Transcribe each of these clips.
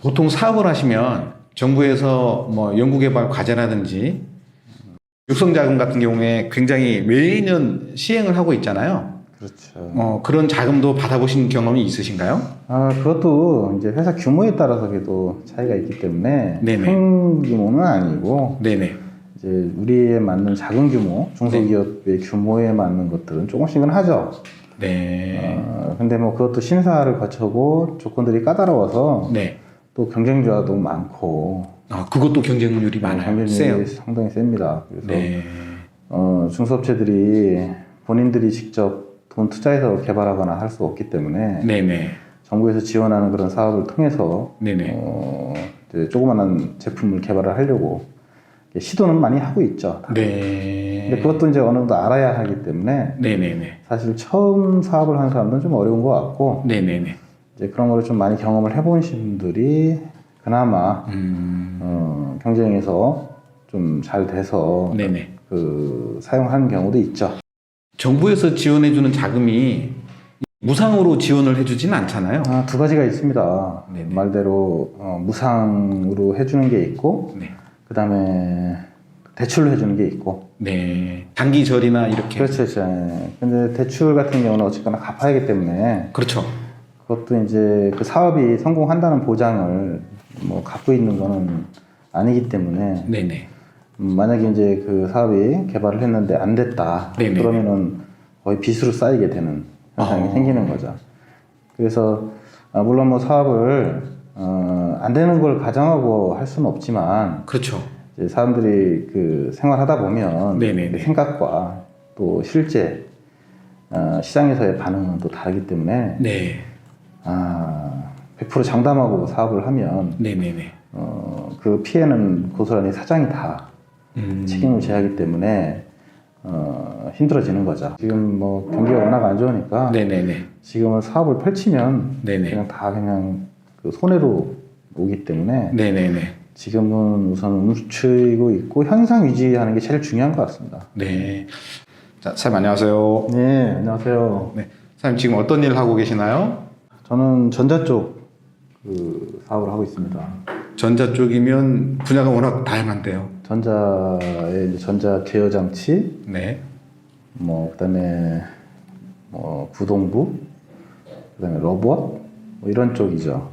보통 사업을 하시면 정부에서 뭐 연구개발 과제라든지 육성자금 같은 경우에 굉장히 매년 시행을 하고 있잖아요. 그렇죠. 그런 자금도 받아보신 경험이 있으신가요? 그것도 이제 회사 규모에 따라서 그래도 차이가 있기 때문에 네네. 큰 규모는 아니고 네네. 이제 우리에 맞는 작은 규모, 중소기업의 규모에 맞는 것들은 조금씩은 하죠. 네. 근데 뭐 그것도 심사를 거쳐고 조건들이 까다로워서 네. 또 경쟁자도 많고 그것도 경쟁률이 많아요. 세요. 경쟁률이 상당히 셉니다. 그래서 네. 중소업체들이 본인들이 직접 돈 투자해서 개발하거나 할 수 없기 때문에 네네. 정부에서 지원하는 그런 사업을 통해서 네네. 이제 조그마한 제품을 개발을 하려고 시도는 많이 하고 있죠. 네. 근데 그것도 이제 어느 정도 알아야 하기 때문에 네네네. 사실 처음 사업을 하는 사람들은 좀 어려운 것 같고 네네네. 이제 그런 거를 좀 많이 경험을 해보신 분들이 그나마 경쟁에서 좀 잘 돼서 네네. 사용하는 경우도 있죠. 정부에서 지원해주는 자금이 무상으로 지원을 해주진 않잖아요. 두 가지가 있습니다. 네네. 말대로 무상으로 해주는 게 있고 네. 그 다음에 대출로 해주는 게 있고. 네. 단기절이나 이렇게. 그렇죠. 근데 대출 같은 경우는 어쨌거나 갚아야 하기 때문에 그렇죠. 그것도 이제 그 사업이 성공한다는 보장을 뭐 갖고 있는 거는 아니기 때문에 네네. 만약에 이제 그 사업이 개발을 했는데 안 됐다. 네네. 그러면은 거의 빚으로 쌓이게 되는 현상이 생기는 거죠. 그래서 물론 뭐 사업을 안 되는 걸 가정하고 할 수는 없지만 그렇죠. 이제 사람들이 그 생활하다 보면 네네네. 생각과 또 실제 시장에서의 반응은 또 다르기 때문에 네. 100% 장담하고 사업을 하면 네네네. 그 피해는 고스란히 사장이 다 책임을 져야 하기 때문에 힘들어지는 거죠. 지금 뭐 경기가 워낙 안 좋으니까 네네네. 지금은 사업을 펼치면 네네. 그냥 다 그냥 그 손해로 오기 때문에 네네네. 지금은 우선 움츠리고 있고 현상 유지하는 게 제일 중요한 것 같습니다. 네. 자, 사장님 안녕하세요. 네, 안녕하세요. 네. 사장님 지금 어떤 일을 하고 계시나요? 저는 전자 쪽 그 사업을 하고 있습니다. 전자 쪽이면 분야가 워낙 다양한데요. 전자의 이제 전자 제어 장치, 네. 뭐 그다음에 뭐 구동부, 그다음에 로봇 뭐 이런 쪽이죠.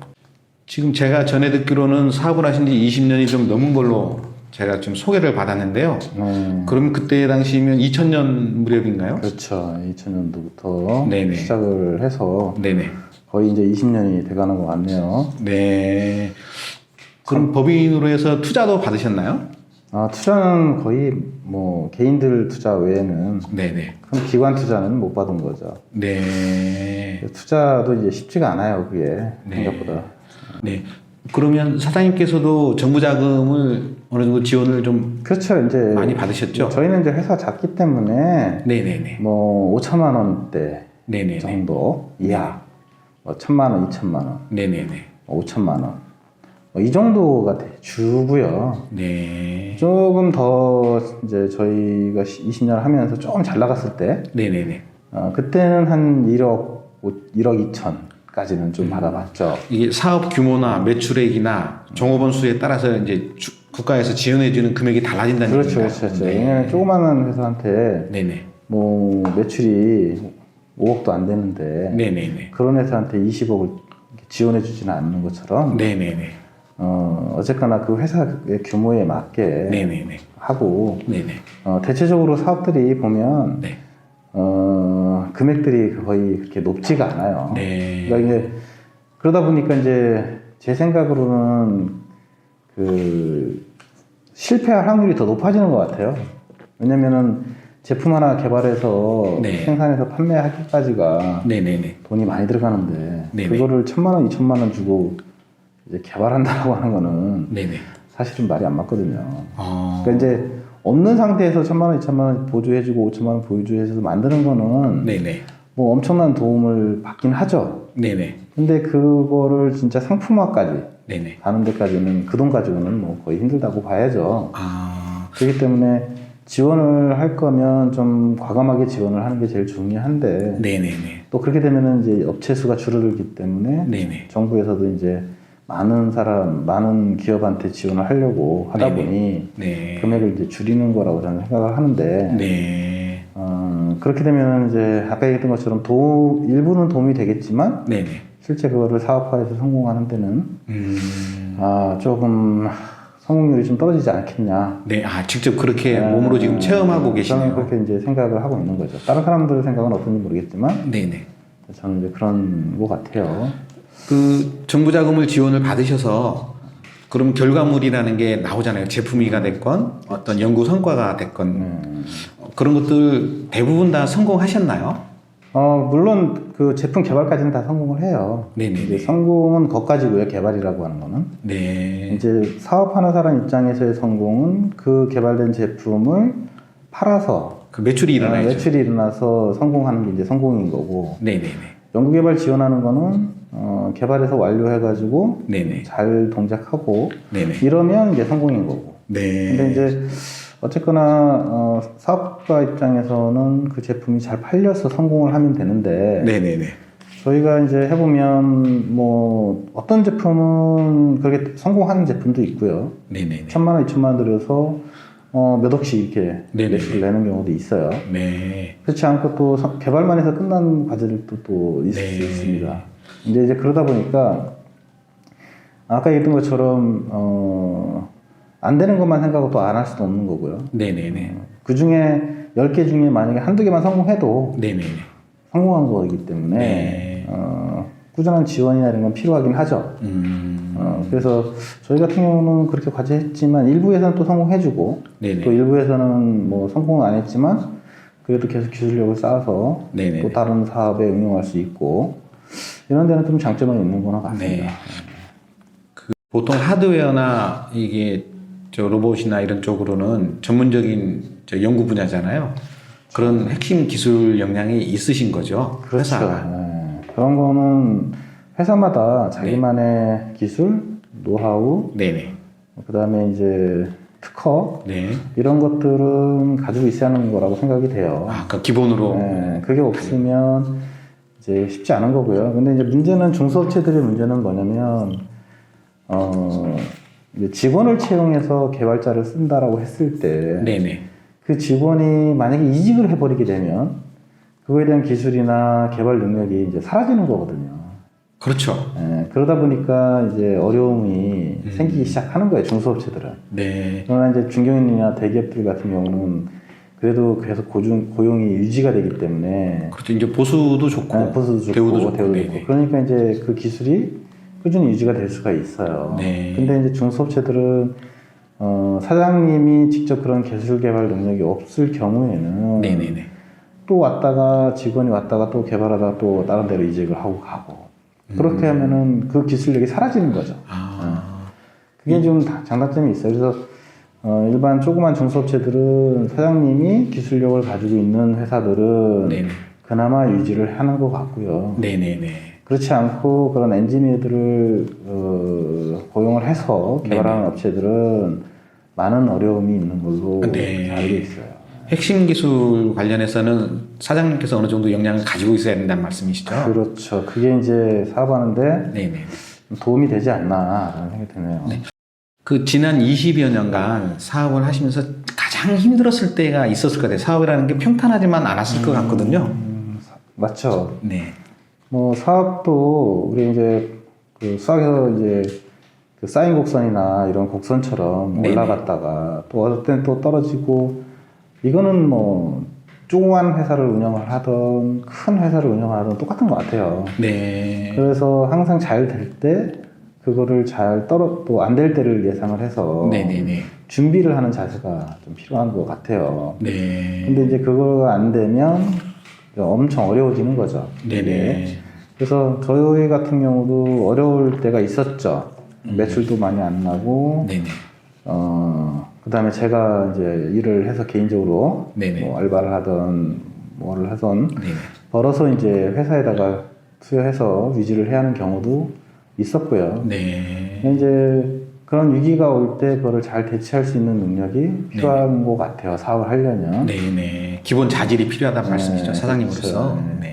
지금 제가 전에 듣기로는 사업을 하신 지 20년이 좀 넘은 걸로 제가 좀 소개를 받았는데요. 그럼 그때 당시면 2000년 무렵인가요? 그렇죠. 2000년도부터 네네. 시작을 해서 네네. 거의 이제 20년이 돼가는 것 같네요. 네. 그럼 법인으로 해서 투자도 받으셨나요? 투자는 거의 뭐 개인들 투자 외에는 네네. 큰 기관 투자는 못 받은 거죠. 네. 투자도 이제 쉽지가 않아요, 그게 네. 생각보다. 네. 그러면 사장님께서도 정부 자금을 어느 정도 지원을 좀 그렇죠. 이제 많이 받으셨죠? 저희는 이제 회사 작기 때문에 네네네. 뭐 5천만 원대 네네네. 정도 이하, 뭐 1,000만 원, 2천만 원, 네네네. 5천만 원, 뭐 이 정도가 주고요. 네. 조금 더 이제 저희가 20년 하면서 조금 잘 나갔을 때, 네네네. 그때는 한 1억 2천까지는 좀 받아봤죠. 이게 사업 규모나 매출액이나 종업원 수에 따라서 이제 국가에서 지원해주는 금액이 달라진다는 그렇죠, 얘기인가요? 그렇죠. 네. 왜냐면 조그마한 회사한테 네네. 뭐 매출이 5억도 안 되는데 네네네. 그런 회사한테 20억을 지원해주지는 않는 것처럼 네네네. 어쨌거나 그 회사의 규모에 맞게 네네네. 하고 네네. 대체적으로 사업들이 보면 네. 금액들이 거의 그렇게 높지가 않아요. 네. 그러니까 이제 그러다 보니까 이제 제 생각으로는 그 실패할 확률이 더 높아지는 것 같아요. 왜냐면은 제품 하나 개발해서 네. 생산해서 판매하기까지가 네네네. 돈이 많이 들어가는데 네네. 그거를 1,000만 원, 2천만 원 주고 이제 개발한다고 하는 거는 네네. 사실은 말이 안 맞거든요. 어... 그러니까 이제 없는 상태에서 1,000만 원, 2천만 원 보조해주고 5천만 원 보조해서 만드는 거는 네네. 뭐 엄청난 도움을 받긴 하죠. 네네. 근데 그거를 진짜 상품화까지 네네. 가는 데까지는 그 돈 가지고는 뭐 거의 힘들다고 봐야죠. 그렇기 때문에 지원을 할 거면 좀 과감하게 지원을 하는 게 제일 중요한데 네네네. 또 그렇게 되면은 이제 업체 수가 줄어들기 때문에 네네. 정부에서도 이제 많은 사람, 많은 기업한테 지원을 하려고 하다 네네. 보니 네. 금액을 이제 줄이는 거라고 저는 생각을 하는데 네. 그렇게 되면 이제 아까 얘기했던 것처럼 일부는 도움이 되겠지만 네네. 실제 그거를 사업화해서 성공하는 데는 조금 성공률이 좀 떨어지지 않겠냐. 네. 직접 그렇게 몸으로 지금 체험하고 저는 계시네요. 그렇게 이제 생각을 하고 있는 거죠. 다른 사람들의 생각은 어떤지 모르겠지만 네네. 저는 이제 그런 것 같아요. 그 정부 자금을 지원을 받으셔서 그럼 결과물이라는 게 나오잖아요. 제품이가 됐건 어떤 연구 성과가 됐건 그런 것들 대부분 다 성공하셨나요? 물론 그 제품 개발까지는 다 성공을 해요. 네네. 이제 성공은 거까지고요. 개발이라고 하는 거는. 네. 이제 사업하는 사람 입장에서의 성공은 그 개발된 제품을 팔아서 그 매출이 일어나죠. 매출이 일어나서 성공하는 게 이제 성공인 거고. 네네네. 연구개발 지원하는 거는 개발해서 완료해가지고 네네. 잘 동작하고 네네. 이러면 이제 성공인 거고. 네. 근데 이제 어쨌거나 사업가 입장에서는 그 제품이 잘 팔려서 성공을 하면 되는데 네네네. 저희가 이제 해보면 뭐 어떤 제품은 그렇게 성공하는 제품도 있고요. 네네네. 1,000만 원, 2천만 원 들여서 몇 억씩 이렇게 네네. 매출을 내는 경우도 있어요. 네. 그렇지 않고 또 개발만 해서 끝난 과제들도 또 있을 네. 수 있습니다. 근데 이제 그러다 보니까 아까 얘기했던 것처럼 안 되는 것만 생각하고 또 안 할 수도 없는 거고요. 네네네. 그 중에 10개 중에 만약에 한두 개만 성공해도 네네네. 성공한 거이기 때문에 네. 꾸준한 지원이나 이런 건 필요하긴 하죠. 그래서 저희 같은 경우는 그렇게 과제했지만 일부에서는 또 성공해주고 네네. 또 일부에서는 뭐 성공은 안 했지만 그래도 계속 기술력을 쌓아서 네네네. 또 다른 사업에 응용할 수 있고 이런 데는 좀 장점은 있는 것 같습니다. 네. 보통 하드웨어나 이게 저 로봇이나 이런 쪽으로는 전문적인 저 연구 분야잖아요. 그런 핵심 기술 역량이 있으신 거죠. 그렇죠. 회사가. 네. 그런 거는 회사마다 자기만의 기술, 노하우, 네네. 그다음에 이제 특허 네. 이런 것들은 가지고 있어야 하는 거라고 생각이 돼요. 그 기본으로. 네, 그게 없으면 이제 쉽지 않은 거고요. 근데 이제 문제는 중소업체들의 문제는 뭐냐면 이제 직원을 채용해서 개발자를 쓴다라고 했을 때 네네. 그 직원이 만약에 이직을 해버리게 되면 그거에 대한 기술이나 개발 능력이 이제 사라지는 거거든요. 그렇죠. 그러다 보니까 이제 어려움이 생기기 시작하는 거예요, 중소업체들은. 네. 그러나 이제 중견이나 대기업들 같은 경우는 그래도 계속 고용이 유지가 되기 때문에 그렇죠. 이제 보수도 좋고, 보수도 좋고, 대우도 좋고. 대우도 네네. 좋고. 그러니까 이제 그 기술이 꾸준히 유지가 될 수가 있어요. 네. 근데 이제 중소업체들은 사장님이 직접 그런 기술 개발 능력이 없을 경우에는 네네네. 또 왔다가 직원이 왔다가 또 개발하다가 또 다른 데로 이직을 하고 가고 그렇게 하면은 그 기술력이 사라지는 거죠. 그게 좀 장단점이 있어요. 그래서 일반 조그만 중소업체들은 사장님이 기술력을 가지고 있는 회사들은 네네. 그나마 유지를 하는 것 같고요. 네네네. 그렇지 않고 그런 엔지니어들을 고용을 해서 개발하는 네네. 업체들은 많은 어려움이 있는 걸로 네. 알고 있어요. 핵심 기술 관련해서는 사장님께서 어느 정도 역량을 가지고 있어야 된다는 말씀이시죠? 그렇죠. 그게 이제 사업하는데 네네. 도움이 되지 않나라는 생각이 드네요. 네. 그 지난 20여 년간 사업을 하시면서 가장 힘들었을 때가 있었을 것 같아요. 사업이라는 게 평탄하지만 않았을 것 같거든요. 맞죠. 네. 뭐 사업도 우리 이제 그 수학에서 이제 그 사인 곡선이나 이런 곡선처럼 네네. 올라갔다가 또 어떨 땐 또 떨어지고 이거는 뭐 조그만 회사를 운영을 하던 큰 회사를 운영하던 똑같은 것 같아요. 네. 그래서 항상 잘 될 때 그거를 잘 또 안 될 때를 예상을 해서 네네네. 준비를 하는 자세가 좀 필요한 것 같아요. 네. 근데 이제 그거가 안 되면 엄청 어려워지는 거죠. 네네. 그래서 저희 같은 경우도 어려울 때가 있었죠. 매출도 많이 안 나고, 네네. 그 다음에 제가 이제 일을 해서 개인적으로 네네. 뭐 알바를 하던 뭐를 하던 네네. 벌어서 이제 회사에다가 투여해서 유지를 해야 하는 경우도 있었고요. 네. 근데 이제 그런 위기가 올 때 그거를 잘 대처할 수 있는 능력이 필요한 것 같아요. 사업을 하려면. 네네. 기본 자질이 필요하다는 말씀이시죠, 네, 사장님으로서. 그렇죠. 네.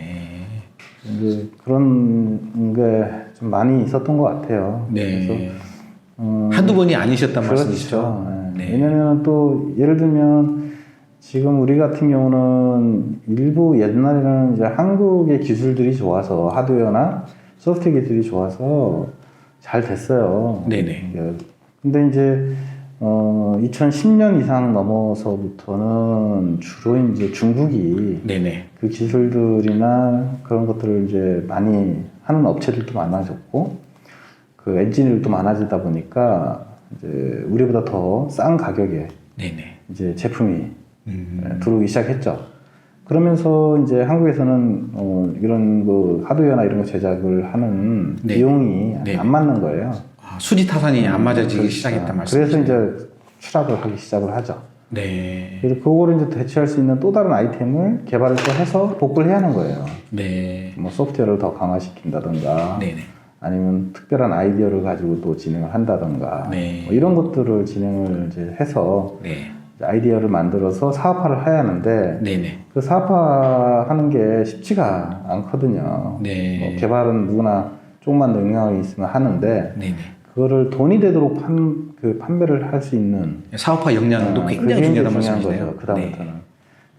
이제 그런 게 좀 많이 있었던 것 같아요. 네. 그래서 한두 번이 아니셨단 그렇죠. 말씀이시죠? 네. 네. 왜냐면 또 예를 들면 지금 우리 같은 경우는 일부 옛날에는 이제 한국의 기술들이 좋아서 하드웨어나 소프트웨어 기술이 좋아서 잘 됐어요. 네네. 근데 이제 2010년 이상 넘어서부터는 주로 이제 중국이 네네. 그 기술들이나 그런 것들을 이제 많이 하는 업체들도 많아졌고 그 엔지니어들도 많아지다 보니까 이제 우리보다 더 싼 가격에 네네. 이제 제품이 들어오기 시작했죠. 그러면서 이제 한국에서는 이런 그 하드웨어나 이런 거 제작을 하는 네. 비용이 네. 안 맞는 거예요. 수지 타산이 안 맞아지기 그렇죠. 시작했단 말씀이시죠? 그래서 이제 추락을 하기 시작을 하죠. 네. 그래서 그거를 이제 대체할 수 있는 또 다른 아이템을 개발을 또 해서 복구를 해야 하는 거예요. 네. 뭐 소프트웨어를 더 강화시킨다든가 네네. 아니면 특별한 아이디어를 가지고 또 진행을 한다든가 네. 뭐 이런 것들을 진행을 이제 해서 네. 이제 아이디어를 만들어서 사업화를 해야 하는데 네네. 그 사업화하는 게 쉽지가 않거든요. 네. 뭐 개발은 누구나 조금만 능력이 있으면 하는데 네네. 그거를 돈이 되도록 판매를 할 수 있는 사업화 역량도 굉장히 그게 중요하단 중요한 말씀이시네요. 거죠. 그 다음부터는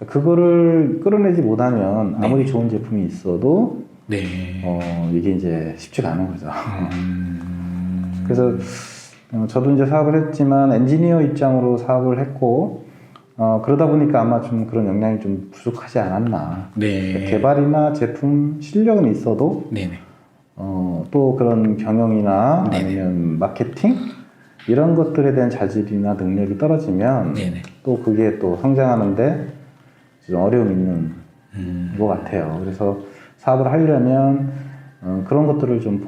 그거를 끌어내지 못하면 네. 아무리 좋은 제품이 있어도 네. 이게 이제 쉽지가 않은 거죠. 그래서 저도 이제 사업을 했지만 엔지니어 입장으로 사업을 했고 그러다 보니까 아마 좀 그런 역량이 좀 부족하지 않았나. 네. 개발이나 제품 실력은 있어도 네네. 또 그런 경영이나 네네. 아니면 마케팅 이런 것들에 대한 자질이나 능력이 떨어지면 네네. 또 그게 또 성장하는데 좀 어려움이 있는 것 같아요. 그래서 사업을 하려면 그런 것들을 좀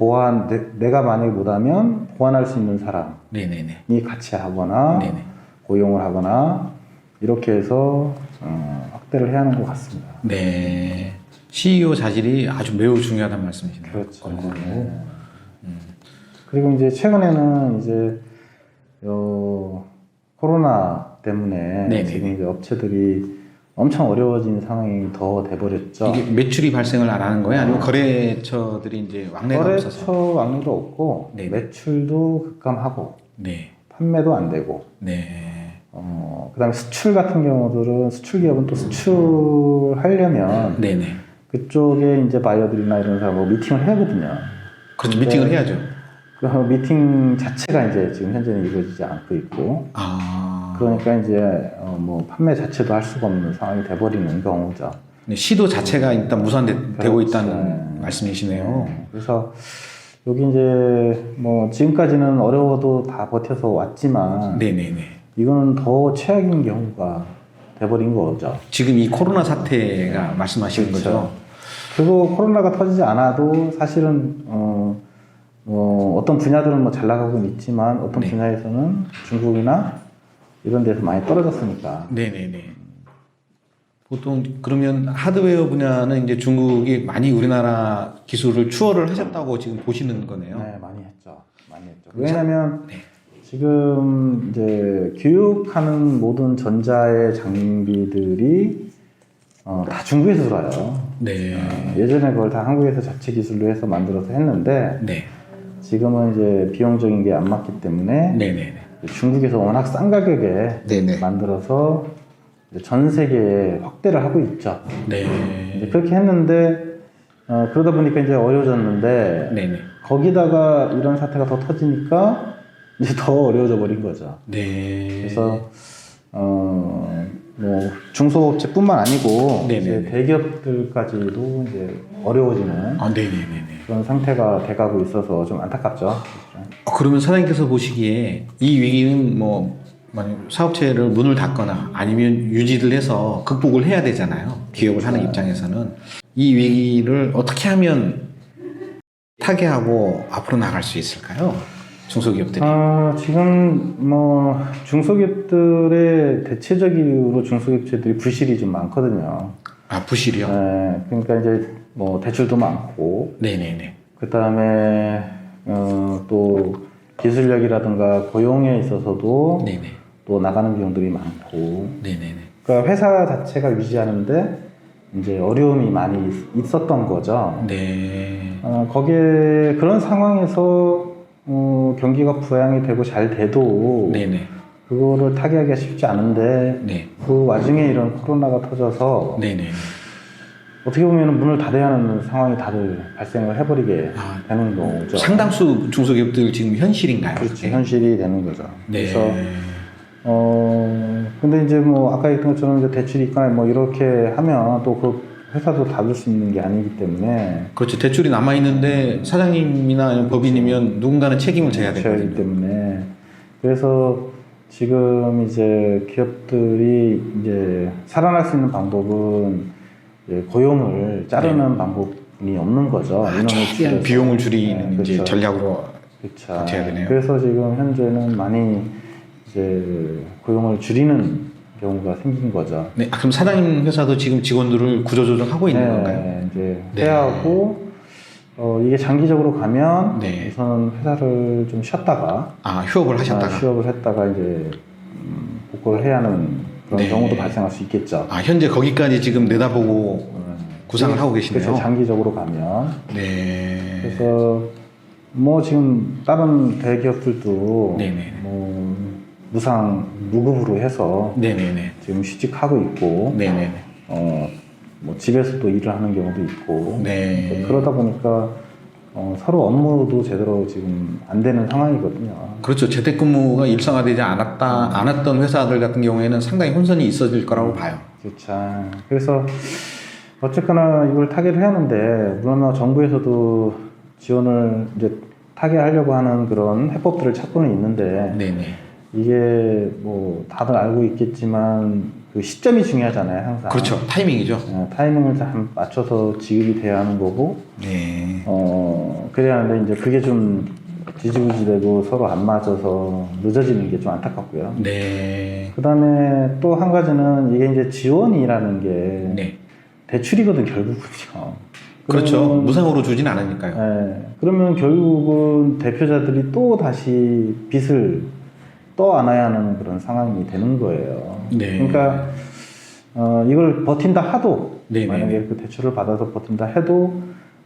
내가 만약에 못하면 보완할 수 있는 사람이 네네네. 같이 하거나 네네. 고용을 하거나 이렇게 해서 확대를 해야 하는 것 같습니다. 네. CEO 자질이 아주 매우 중요하다는 말씀이시네요. 그렇죠. 그걸로. 네. 그리고 이제 최근에는 이제 코로나 때문에 네네. 지금 이제 업체들이 엄청 어려워진 상황이 더 돼버렸죠. 이게 매출이 발생을 안 하는 거예요? 아니면 거래처들이 이제 왕래가 없어서? 거래처 왕래도 없고 네네. 매출도 급감하고 네. 판매도 안 되고 네. 그다음에 수출 같은 경우들은 수출 기업은 또 수출하려면 네네. 그쪽에 이제 바이어들이나 이런 사람하고 미팅을 해야 하거든요. 그렇죠. 미팅을 해야죠. 그 미팅 자체가 이제 지금 현재는 이루어지지 않고 있고 그러니까 이제 뭐 판매 자체도 할 수가 없는 상황이 돼버리는 경우죠. 네, 시도 자체가 일단 무산되고 그렇죠. 있다는 말씀이시네요. 그래서 여기 이제 뭐 지금까지는 어려워도 다 버텨서 왔지만 네네네. 이거는 더 최악인 경우가 돼버린 거죠. 지금 이 코로나 사태가 말씀하시는 그렇죠. 거죠? 그리고 코로나가 터지지 않아도 사실은 어떤 분야들은 뭐 잘 나가고는 있지만 어떤 네. 분야에서는 중국이나 이런 데서 많이 떨어졌으니까. 네네네. 보통 그러면 하드웨어 분야는 이제 중국이 많이 우리나라 기술을 추월을 하셨다고 지금 보시는 거네요. 네, 많이 했죠. 많이 했죠. 왜냐하면 네. 지금 이제 교육하는 모든 전자의 장비들이 다 중국에서 들어와요. 네. 예전에 그걸 다 한국에서 자체 기술로 해서 만들어서 했는데 네. 지금은 이제 비용적인 게 안 맞기 때문에 네네네. 중국에서 워낙 싼 가격에 네네. 만들어서 이제 전 세계에 확대를 하고 있죠. 네. 이제 그렇게 했는데 그러다 보니까 이제 어려워졌는데 네네. 거기다가 이런 사태가 더 터지니까 이제 더 어려워져 버린 거죠. 네. 그래서 뭐 중소업체뿐만 아니고 네네네. 이제 대기업들까지도 이제 어려워지는 네네네네. 그런 상태가 돼가고 있어서 좀 안타깝죠. 그러면 사장님께서 보시기에 이 위기는 뭐 만약 사업체를 문을 닫거나 아니면 유지를 해서 극복을 해야 되잖아요. 기업을 하는 입장에서는 이 위기를 어떻게 하면 타개하고 앞으로 나갈 수 있을까요? 중소기업들이. 지금 뭐 중소기업들의 대체적으로 중소기업체들이 부실이 좀 많거든요. 부실이요? 네, 그러니까 이제 뭐 대출도 많고, 네네네. 그 다음에 또 기술력이라든가 고용에 있어서도 네네. 또 나가는 비용들이 많고, 네네네. 그러니까 회사 자체가 유지하는데 이제 어려움이 많이 있었던 거죠. 네. 거기에 그런 상황에서 경기가 부양이 되고 잘 돼도 네네. 그거를 타개하기가 쉽지 않은데 네. 그 와중에 이런 코로나가 터져서 네네. 어떻게 보면 문을 닫아야 하는 상황이 다들 발생을 해버리게 되는 거죠. 상당수 중소기업들 지금 현실인가요? 그렇죠. 그게? 현실이 되는 거죠. 네. 그래서 근데 이제 뭐 아까 얘기했던 것처럼 이제 대출이 있거나 뭐 이렇게 하면 또 그 회사도 닫을 수 있는 게 아니기 때문에 그렇죠. 대출이 남아 있는데 사장님이나 아니면 법인이면 누군가는 책임을 져야 되기 되거든요. 때문에 그래서 지금 이제 기업들이 이제 살아날 수 있는 방법은 이제 고용을 자르는 방법이 없는 거죠. 인원을 최대한 줄여서. 비용을 줄이는 네, 이제 그렇죠. 전략으로 그렇죠. 버텨야 되네요. 그래서 지금 현재는 많이 이제 고용을 줄이는 경우가 생긴 거죠. 네. 그럼 사장님 회사도 지금 직원들을 구조조정하고 있는 건가요? 이제 네. 해하고 이게 장기적으로 가면 네. 우선 회사를 좀 쉬었다가 휴업을 하셨다가. 휴업을 했다가 이제 복구를 해야 하는 그런 네. 경우도 발생할 수 있겠죠. 현재 거기까지 지금 내다보고 구상을 하고 계시네요. 그렇죠. 장기적으로 가면. 네. 그래서 뭐 지금 다른 대기업들도 네네. 뭐 무급으로 해서 네네네. 지금 휴직하고 있고 네네네. 뭐 집에서도 일을 하는 경우도 있고 네. 그러다 보니까 서로 업무도 제대로 지금 안 되는 상황이거든요. 그렇죠. 재택근무가 일상화되지 않았던 회사들 같은 경우에는 상당히 혼선이 있어질 거라고 봐요. 그렇죠. 그래서 어쨌거나 이걸 타개를 하는데 물론 정부에서도 지원을 이제 타개하려고 하는 그런 해법들을 찾고는 있는데 네네. 이게 뭐 다들 알고 있겠지만 그 시점이 중요하잖아요, 항상. 그렇죠. 타이밍이죠. 타이밍을 잘 맞춰서 지급이 돼야 하는 거고 네. 그래야 하는데 이제 그게 좀 지지부지되고 서로 안 맞아서 늦어지는 게 좀 안타깝고요. 네. 그 다음에 또 한 가지는 이게 이제 지원이라는 게 네. 대출이거든, 결국은요. 그렇죠. 그러면, 무상으로 주진 않으니까요. 그러면 결국은 대표자들이 또 다시 빚을 떠안아야 하는 그런 상황이 되는 거예요. 네. 그러니까 이걸 버틴다 하도 네네. 만약에 그 대출을 받아서 버틴다 해도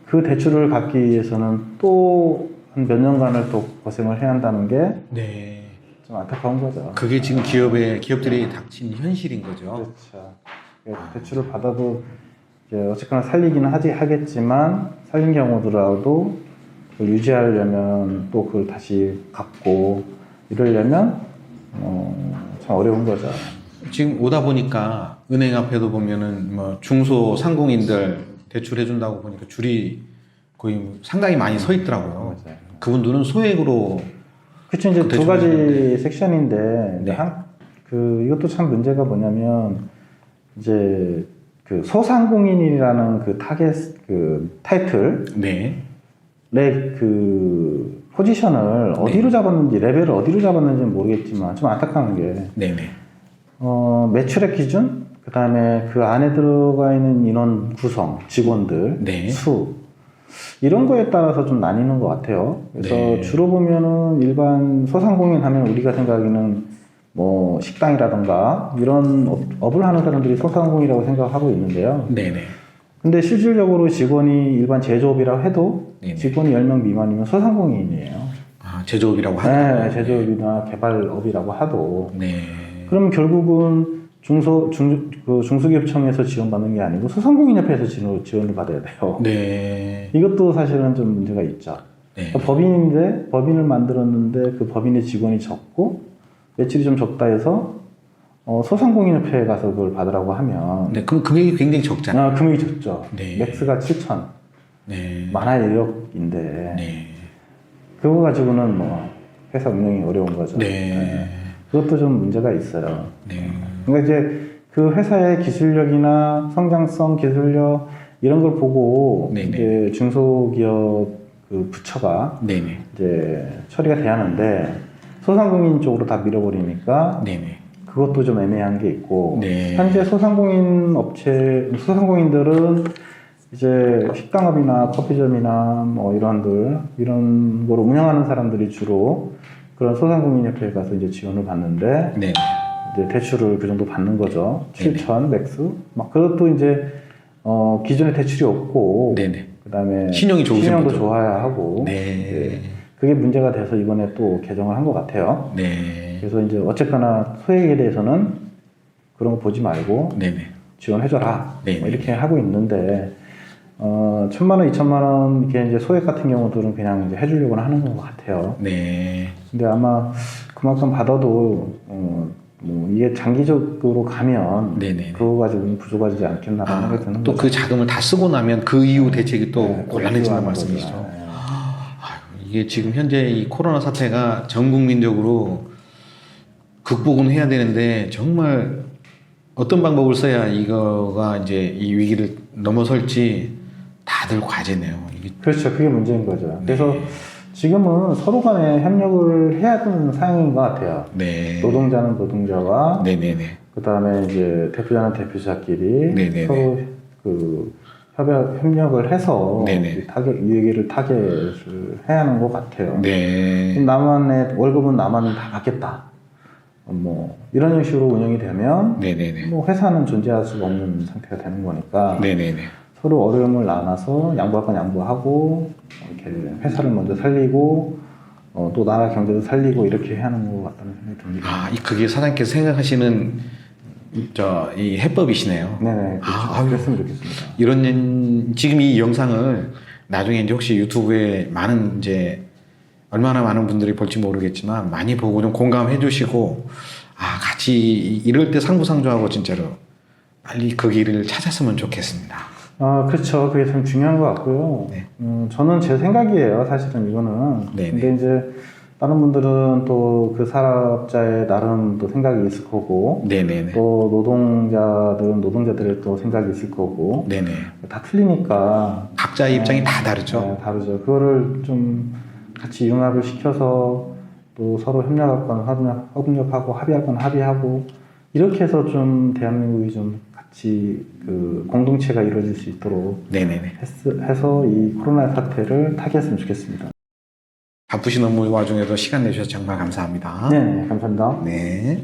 그 대출을 갚기 위해서는 또 한 몇 년간을 또 고생을 해야 한다는 게 좀 네. 안타까운 거죠. 그게 지금 기업들이 닥친 현실인 거죠. 그렇죠. 대출을 받아도 이제 어쨌거나 살리기는 하겠지만 살린 경우더라도 그걸 유지하려면 또 그걸 다시 갚고 이러려면 참 어려운 거죠. 지금 오다 보니까 은행 앞에도 보면은 뭐 중소상공인들 대출해준다고 보니까 줄이 거의 상당히 많이 서 있더라고요. 맞아요. 그분들은 소액으로. 그렇죠. 이제 두 가지 섹션인데 네. 이것도 참 문제가 뭐냐면 이제 그 소상공인이라는 그 타겟 그 타이틀 네. 그 포지션을 어디로 잡았는지 레벨을 어디로 잡았는지는 모르겠지만 좀 안타까운 게 네네. 매출액 기준 그 다음에 그 안에 들어가 있는 인원 구성 직원들 네. 수 이런 거에 따라서 좀 나뉘는 것 같아요. 그래서 네. 주로 보면은 일반 소상공인 하면 우리가 생각하기는 뭐 식당이라던가 이런 업을 하는 사람들이 소상공인이라고 생각하고 있는데요. 네네. 근데 실질적으로 직원이 일반 제조업이라고 해도 네네. 직원이 10명 미만이면 소상공인이에요. 제조업이라고 하죠. 네, 제조업이나 개발업이라고 하도. 네. 그럼 결국은 중소기업청에서 지원받는 게 아니고 소상공인협회에서 지원을 받아야 돼요. 네. 이것도 사실은 좀 문제가 있죠. 네. 그러니까 법인을 만들었는데 그 법인의 직원이 적고 매출이 좀 적다 해서 소상공인협회에 가서 그걸 받으라고 하면 네. 그럼 금액이 굉장히 적잖아요. 금액이 적죠. 네. 맥스가 7천 네. 만화 1억인데 네. 그거 가지고는 뭐 회사 운영이 어려운 거죠. 네. 그것도 좀 문제가 있어요. 네. 그러니까 이제 그 회사의 기술력이나 성장성, 기술력 이런 걸 보고 네네. 이제 중소기업 그 부처가 네네. 이제 처리가 돼야 하는데 소상공인 쪽으로 다 밀어버리니까 네네. 그것도 좀 애매한 게 있고 네. 현재 소상공인들은 이제 식당업이나 커피점이나 뭐 이런 거로 운영하는 사람들이 주로 그런 소상공인협회에 가서 이제 지원을 받는데 네. 이제 대출을 그 정도 받는 거죠. 네네. 7천 맥스. 막 그것도 이제 기존에 대출이 없고 네네. 그다음에 신용이 좋으신 신용도 분들. 좋아야 하고 네. 그게 문제가 돼서 이번에 또 개정을 한 것 같아요. 네. 그래서 이제 어쨌거나 소액에 대해서는 그런 거 보지 말고 네네. 지원해줘라 네네. 뭐 이렇게 하고 있는데 1,000만 원, 2,000만 원 이렇게 이제 소액 같은 경우들은 그냥 이제 해주려고 하는 것 같아요. 네. 근데 아마 그만큼 받아도 뭐 이게 장기적으로 가면 네네. 그거 가지고는 부족하지 않겠나라는 생각이 드는 또 거죠. 그 자금을 다 쓰고 나면 그 이후 대책이 또 네, 곤란해진다는 필요한 말씀이시죠. 거죠. 네. 아유, 이게 지금 현재 이 코로나 사태가 전 국민적으로 극복은 해야 되는데 정말 어떤 방법을 써야 이거가 이제 이 위기를 넘어설지 다들 과제네요. 이게 그렇죠. 그게 문제인 거죠. 그래서 네. 지금은 서로 간에 협력을 해야 되는 상황인 것 같아요. 네. 노동자는 노동자와 네네네. 그 다음에 이제 대표자는 대표자끼리 네네네. 서로 그 협력을 해서 네네. 이 위기를 타겟을 해야 하는 것 같아요. 네. 나만의 월급은 나만 다 받겠다. 뭐 이런 식으로 운영이 되면 네네네. 뭐 회사는 존재할 수가 없는 상태가 되는 거니까 네네네. 서로 어려움을 나눠서 양보할 건 양보하고 이렇게 회사를 먼저 살리고 또 나라 경제도 살리고 이렇게 해야 하는 것 같다는 생각이 듭니다. 그게 사장님께서 생각하시는 이 해법이시네요. 네네, 그렇죠. 그랬으면 좋겠습니다. 이런 지금 이 영상을 나중에 이제 혹시 유튜브에 많은 이제 얼마나 많은 분들이 볼지 모르겠지만 많이 보고 좀 공감해 주시고 같이 이럴 때 상부상조하고 진짜로 빨리 그 길을 찾았으면 좋겠습니다. 그렇죠. 그게 참 중요한 것 같고요. 네. 저는 제 생각이에요. 사실은 이거는. 네네. 근데 이제 다른 분들은 또 그 사업자의 나름 또 생각이 있을 거고, 네네네. 또 노동자들은 노동자들의 또 생각이 있을 거고, 네네. 다 틀리니까. 각자의 입장이 다 다르죠. 네, 다르죠. 그거를 좀 같이 융합을 시켜서 또 서로 협력할 건 협력하고 합의할 건 합의하고 이렇게 해서 좀 대한민국이 좀 같이 그 공동체가 이루어질 수 있도록 네네네. 해서 이 코로나 사태를 타개했으면 좋겠습니다. 바쁘신 업무 와중에도 시간 내주셔서 정말 감사합니다. 네, 감사합니다. 네.